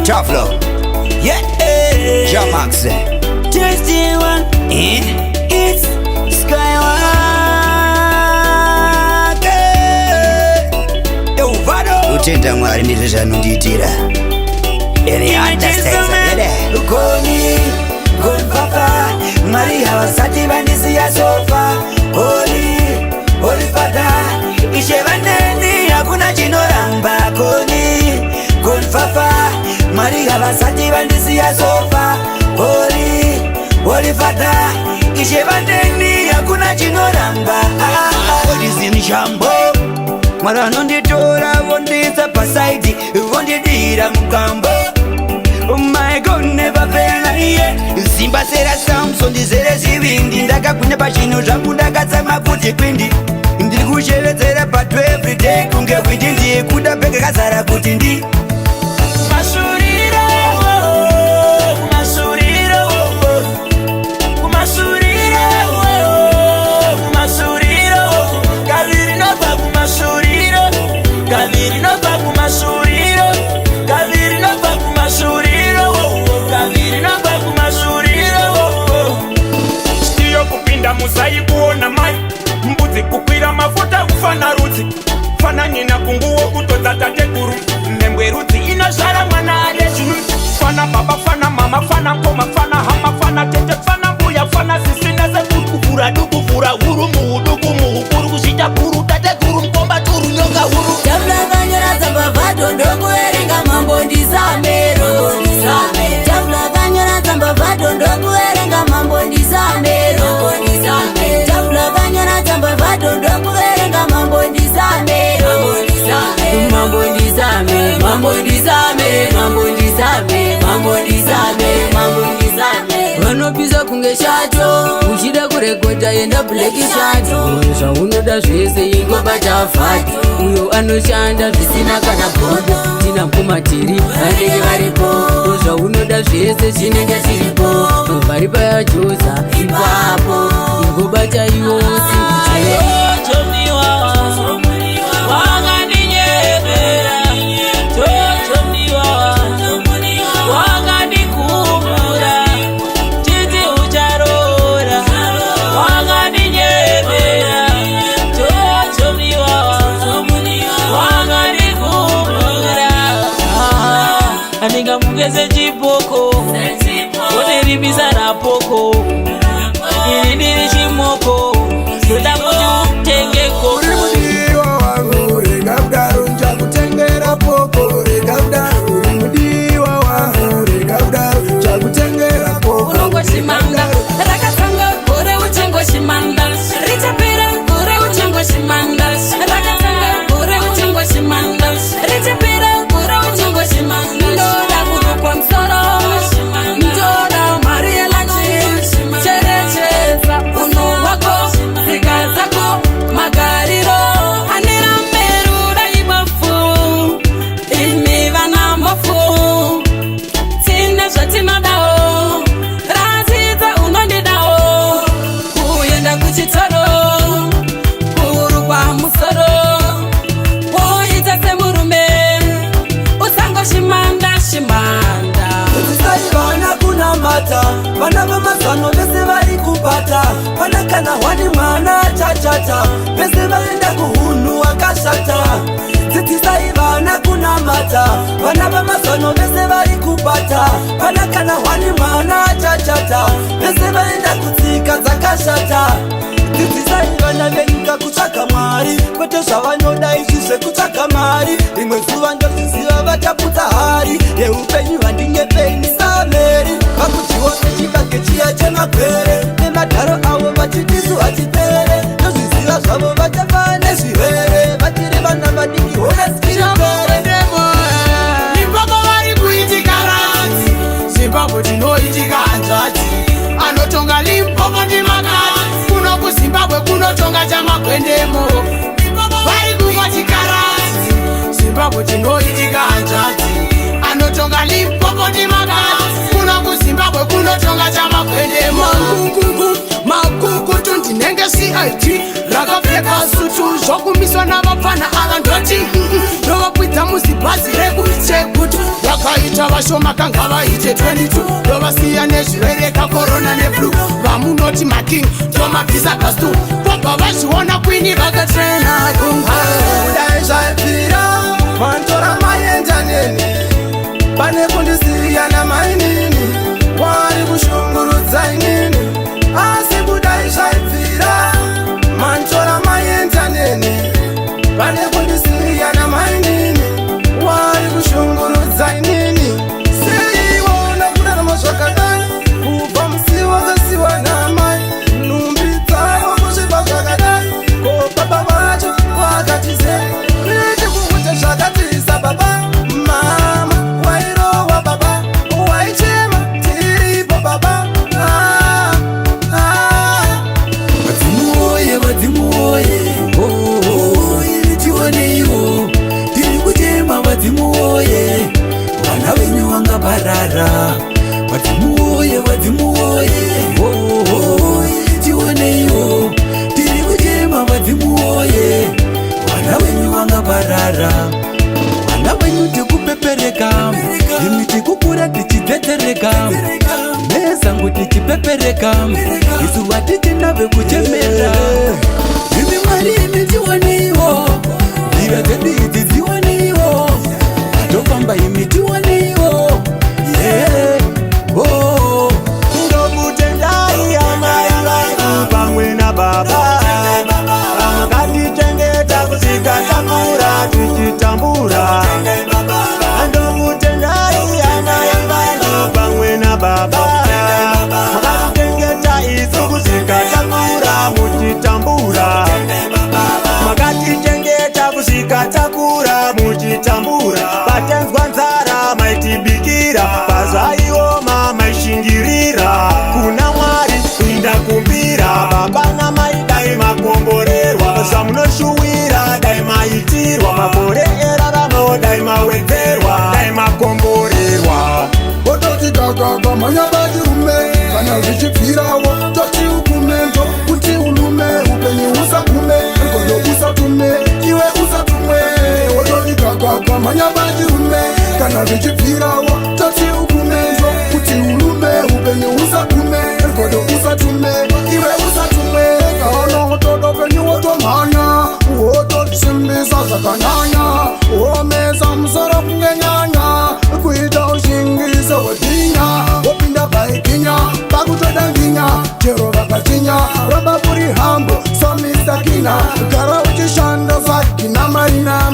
Tough love. Yeah. Jamax. Just the one. It's Skywalk. Yo, vado. Utenda mwari ndizvo zvanonditira. Any understands it. Ukoni, Gonfafa, Maria havasati vandisiya sofa. Holy Father, ishevaneni hakuna chinoramba. Koni, Gonfafa, Maria havasati vandisiya sofa. Holy Father, ishevaneni hakuna chinoramba. Odizini shambo. Mwari vanonditora vondiisa pasaidi, vondidira mukambo. Oh my God, never fail yeah. Simba sera Samson ndizere zvivindi. Ndakagwinya pachinhu zvangu ndakatsama kuti kwindi. Ndiri kushevedzera pato everyday. Kunge windi ndiye kuda peke kazara kuti ndi musai kuona mai mbudzi kukwira mafuta kufana rudzi fana nyina kunguwo kutodza tateguru nembwe rudzi inozvara mwana ane zvinhu fana baba fana mama fana ngoma fana hama fana tete fana mbuya fana sisina sekuru kuvhura duku vhura huru muhuduku muhukuru kuzvita guru tateguru mukomba turu nyonga huru tabulakanyora tsambavhato ndokuverenga mambo ndisamero tabulakanyora tsambavhato ndokuverenga mambo ndisamero tabulakanyora tsambavhato ndokuverenga mambo ndisamero vanopisa kunge shato uchida kurekodha yenda bleki shato zvaunoda zvese ingobata fati uyo anoshanda zvisina kana bhodo tina mkumatiri vanenge varipo zvaunoda zvese zvinenge zviripo vari payajoza ipapo ingobata iwo Aninga mungeze chipoko Kone ribisa rapoko Ini ndiri chimoko Ndoda kuti utengeko Uri mudiwa wangu Rega udaro nja kutengera poko Rega udaro Uri mudiwa wangu Rega udaro nja kutengera poko Unongo shimanga Rakatanga kore uchengo shimanga Richapira kore uchengo shimanga Rakatanga kore uchengo shimanga Richapira kore uchengo shimanga Vana vamazano vese vari kupata Vana kana wani mwana chachata Vese vaenda kuhunu wakashata Dzidzisai vana kunamata Vana vamazano vese vari kupata Vana kana wani mwana chachata Vese vaenda kutsika dzakashata Dzidzisai vana venyika kutsvaka Mwari Kwete zvavanoda izvi zvekutsvaka mari Rimwe zuva ndozviziva vataputsa hari Yeupenyu handingepeni sameri Vakuchiwa nechikage chiya chemagwere Nemadharo avo vachitisu hachipere Ndozviziva zvavo vachafa nezvirwere Vachiri vana vadiki hona sikiripere Limpopo vari kuitika rati Zimbabwe tinoitika hanzvati Anotonga Limpopo ndimakati Kuno kuZimbabwe kunotonga chamagwendemo Vari kuitika rati Zimbabwe tinoitika hanzvati Anotonga Limpopo ndimakati Kuno taiti rakapfeka sutu zvokumiswa navapfana ava ndoti ndovapwidza muzibhazi rekuchekutu vakaita vashoma kanga vaite 22 ndovasiya nezvivereka korona neflu vamunoti making ndomabvisa kastu vobva vazviona kwini vakatrena dai zvaipfira mantora maenda neni pane kundisiya namainini wari kushungurudza inini asi kudai zvaipfira mantora maenda neni pane kundisiya namainini wari kushungurudza inini seiona kurarama zvakadai kubva musi wakasiwa namai nhumbi dzavo kusviba zvakadai ko baba vacho vakatizei riti kuute zvakatiisa baba mama wairowa baba waichema tiripo baba vadzimu oye vadzimu oye tioneiwo tiri kuchema vadzimu oye vana venyu vangaparara vadzimu oye tioneiwo tiri kuchema vadzimu oye vana venyu vangaparara vana venyu tikupepereka imi tikukura tichidetsereka nezangu tichipepereka isu vatitinave kuchemera imi mwari imi tioneiwo njira dzedu idzi dzioneiwo atofamba imi tioneiwo ndokutendai amai vangu pamwe nababa makatichengeta kusvika takura tichitambura ndokutendai amai vangu pamwe nababa makatichengeta isu kusvika takura muchitambura makatichengeta kusvika takura muchitambura patenzwa nzara maitibikira pazvaioma maishingirira kuna mwari indakumbira baba namai dai makomborerwa zvamunoshuwira dai maitirwa makore eraramo dai mawedzerwa dai makomborerwa ototi gagaga manyabadirume kana zvichipfirawo toti ukumento kuti ulume upenyu usakume rigondo usatume iwe usatume ototi gagaga manyabadirume kana zvichipfirawo toti ukumento kuti ulume upenyu usakume rigondo usatume iwe usatume kana otoda upenyu wotomhanya wotosimbisa zvakanyanya womesa musoro kungenyanya kuita ushingiso wedinya wopinda paikinya pakutodanginya chero vakachinya ramba kuri hambo somisakina gara uchishanda sakina marina